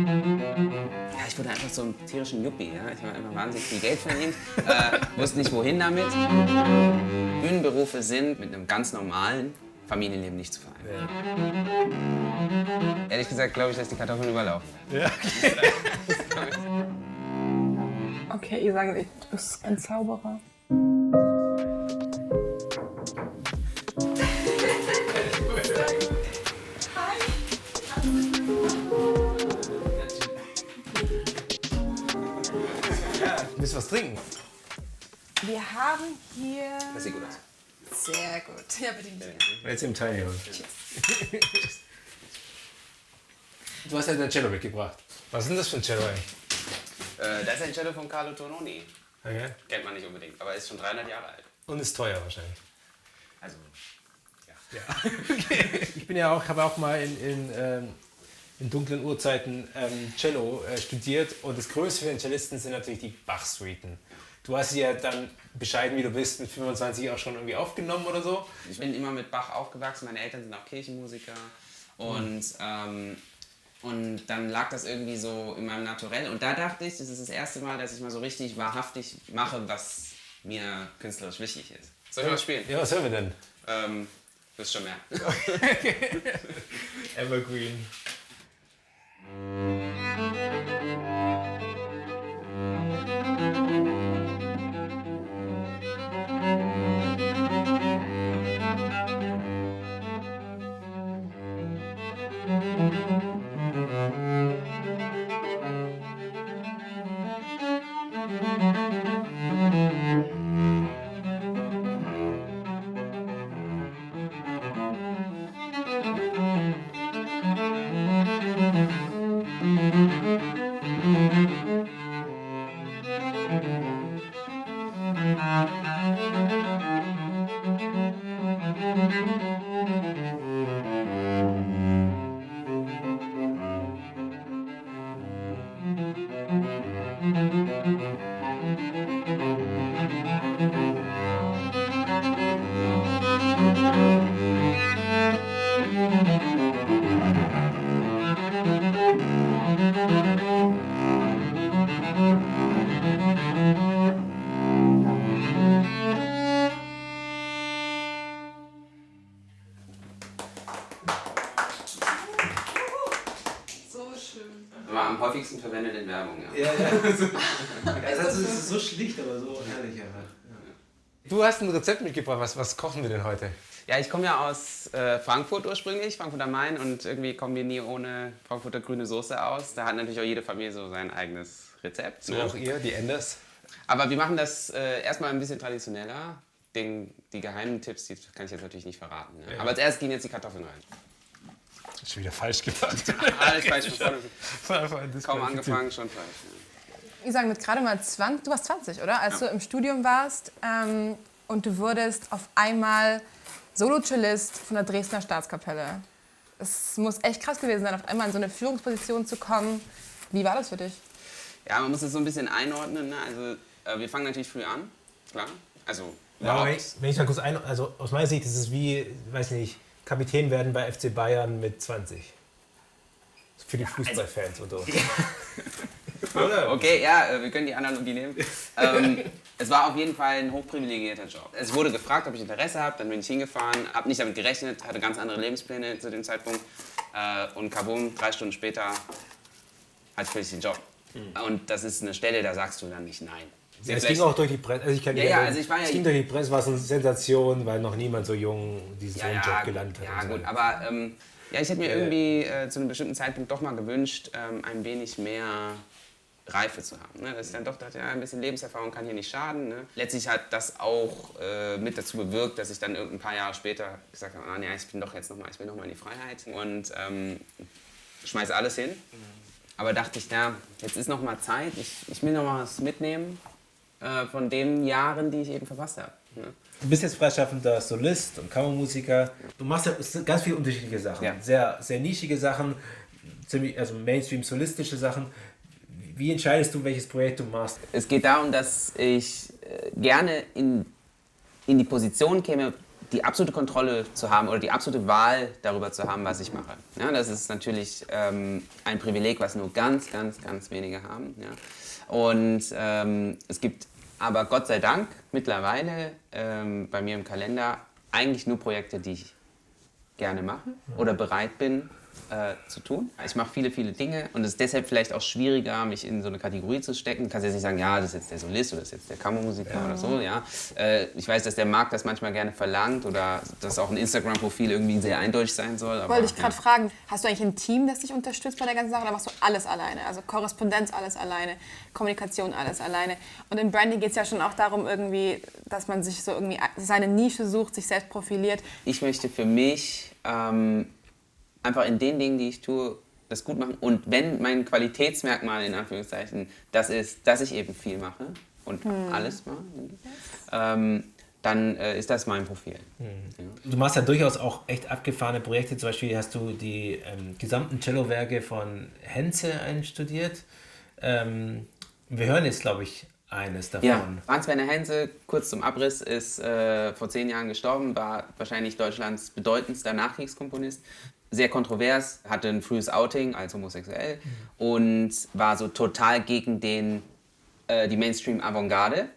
Ja, ich wurde einfach so ein tierischen Yuppie. Ja? Ich habe einfach wahnsinnig viel Geld verdient, wusste nicht wohin damit. Bühnenberufe sind mit einem ganz normalen Familienleben nicht zu vereinbaren. Ja. Ehrlich gesagt glaube ich, dass die Kartoffeln überlaufen. Ja. Okay, ihr sagt, du bist ein Zauberer. Willst du was trinken? Wir haben hier... Das sieht gut aus. Sehr gut. Ja, bitte. Jetzt im Teilnehmen. Du hast ja dein Cello mitgebracht. Was ist denn das für ein Cello eigentlich? Das ist ein Cello von Carlo Tononi. Okay. Kennt man nicht unbedingt, aber ist schon 300 Jahre alt. Und ist teuer wahrscheinlich. Also, ja. Okay. Ich bin ja auch, habe auch mal in dunklen Uhrzeiten Cello studiert und das Größte für den Cellisten sind natürlich die Bach-Suiten. Du hast sie ja dann, bescheiden wie du bist, mit 25 auch schon irgendwie aufgenommen oder so? Ich bin immer mit Bach aufgewachsen, meine Eltern sind auch Kirchenmusiker und dann lag das irgendwie so in meinem Naturell und da dachte ich, das ist das erste Mal, dass ich mal so richtig wahrhaftig mache, was mir künstlerisch wichtig ist. Soll ich mal spielen? Ja, was hören wir denn? Wirst schon merken. Evergreen. Am häufigsten verwendet in Werbung, ja. Ja. Also, es ist so schlicht, aber so herrlich einfach. Ja. Du hast ein Rezept mitgebracht. Was kochen wir denn heute? Ja, ich komme ja aus Frankfurt ursprünglich, Frankfurt am Main, und irgendwie kommen wir nie ohne Frankfurter grüne Soße aus. Da hat natürlich auch jede Familie so sein eigenes Rezept. So auch ihr, die Enders? Aber wir machen das erstmal ein bisschen traditioneller. Die geheimen Tipps, die kann ich jetzt natürlich nicht verraten. Ne? Ja. Aber als erstes gehen jetzt die Kartoffeln rein. Schon wieder falsch gemacht. Alles falsch. Kaum angefangen, schon falsch. Ich sage mit gerade mal 20, du warst 20, oder? Als du im Studium warst und du wurdest auf einmal Solo-Cellist von der Dresdner Staatskapelle. Es muss echt krass gewesen sein, auf einmal in so eine Führungsposition zu kommen. Wie war das für dich? Ja, man muss es so ein bisschen einordnen. Ne? Also wir fangen natürlich früh an, klar. Also, ja, wenn ich mal kurz also aus meiner Sicht ist es wie, weiß nicht, Kapitän werden bei FC Bayern mit 20. Für die Fußballfans und so. Oder? Okay, ja, wir können die Analogie nehmen. Es war auf jeden Fall ein hochprivilegierter Job. Es wurde gefragt, ob ich Interesse habe, dann bin ich hingefahren, habe nicht damit gerechnet, hatte ganz andere Lebenspläne zu dem Zeitpunkt. Und kabum, 3 Stunden später hatte ich plötzlich den Job. Und das ist eine Stelle, da sagst du dann nicht nein. Ja, es ging auch durch die Presse. Also es ging durch die Presse, war so eine Sensation, weil noch niemand so jung diesen Job gelandet hat. Ja, gut, aber ich hätte mir irgendwie zu einem bestimmten Zeitpunkt doch mal gewünscht, ein wenig mehr Reife zu haben. Ne? Dass ich dann doch dachte, ein bisschen Lebenserfahrung kann hier nicht schaden. Ne? Letztlich hat das auch mit dazu bewirkt, dass ich dann ein paar Jahre später gesagt habe, ich will noch mal in die Freiheit und schmeiße alles hin. Aber dachte ich, jetzt ist noch mal Zeit, ich will noch mal was mitnehmen von den Jahren, die ich eben verpasst habe. Ne? Du bist jetzt freischaffender Solist und Kammermusiker. Du machst ja ganz viele unterschiedliche Sachen. Ja. Sehr, sehr nischige Sachen, also Mainstream-solistische Sachen. Wie entscheidest du, welches Projekt du machst? Es geht darum, dass ich gerne in die Position käme, die absolute Kontrolle zu haben oder die absolute Wahl darüber zu haben, was ich mache. Ja, das ist natürlich ein Privileg, was nur ganz, ganz, ganz wenige haben. Ja. Und es gibt aber Gott sei Dank mittlerweile bei mir im Kalender eigentlich nur Projekte, die ich gerne mache oder bereit bin zu tun. Ich mache viele, viele Dinge und es ist deshalb vielleicht auch schwieriger, mich in so eine Kategorie zu stecken. Du kannst jetzt nicht sagen, ja, das ist jetzt der Solist oder das ist jetzt der Kammermusiker oder so. Ja. Ich weiß, dass der Markt das manchmal gerne verlangt oder dass auch ein Instagram-Profil irgendwie sehr eindeutig sein soll. Wollte ich gerade fragen, hast du eigentlich ein Team, das dich unterstützt bei der ganzen Sache oder machst du alles alleine? Also Korrespondenz alles alleine, Kommunikation alles alleine. Und in Branding geht es ja schon auch darum, irgendwie, dass man sich so irgendwie seine Nische sucht, sich selbst profiliert. Ich möchte für mich einfach in den Dingen, die ich tue, das gut machen. Und wenn mein Qualitätsmerkmal in Anführungszeichen das ist, dass ich eben viel mache und alles mache, dann ist das mein Profil. Ja. Du machst ja durchaus auch echt abgefahrene Projekte. Zum Beispiel hast du die gesamten Cello-Werke von Henze einstudiert. Wir hören jetzt, glaube ich, eines davon. Ja, Franz-Werner Henze, kurz zum Abriss, ist vor 10 Jahren gestorben, war wahrscheinlich Deutschlands bedeutendster Nachkriegskomponist. Sehr kontrovers, hatte ein frühes Outing als homosexuell und war so total gegen die Mainstream-Avantgarde.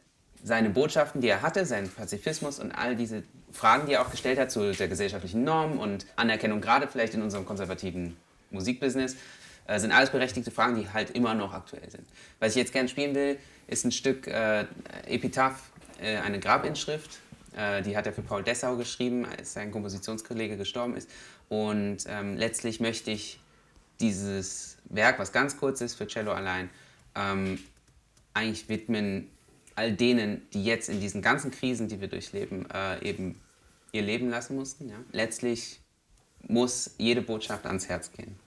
Seine Botschaften, die er hatte, sein Pazifismus und all diese Fragen, die er auch gestellt hat zu der gesellschaftlichen Norm und Anerkennung, gerade vielleicht in unserem konservativen Musikbusiness, sind alles berechtigte Fragen, die halt immer noch aktuell sind. Was ich jetzt gerne spielen will, ist ein Stück Epitaph, eine Grabinschrift. Die hat er für Paul Dessau geschrieben, als sein Kompositionskollege gestorben ist. Und letztlich möchte ich dieses Werk, was ganz kurz ist für Cello allein, eigentlich widmen all denen, die jetzt in diesen ganzen Krisen, die wir durchleben, eben ihr Leben lassen mussten. Ja? Letztlich muss jede Botschaft ans Herz gehen.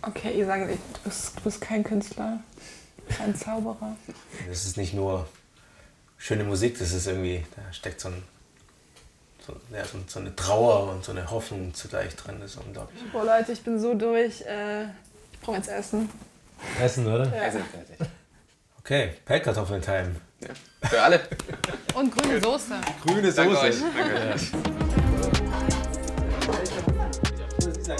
Okay, ihr sagt, du bist kein Künstler, kein Zauberer. Das ist nicht nur schöne Musik, das ist irgendwie, da steckt so eine Trauer und so eine Hoffnung zugleich drin, das ist unglaublich. Boah Leute, ich bin so durch, ich brauche jetzt Essen. Essen, oder? Ja. Also, fertig. Okay, Pellkartoffeln-Time. Ja. Für alle. Und grüne Soße. Grüne Danke Soße. euch. Danke. Ja.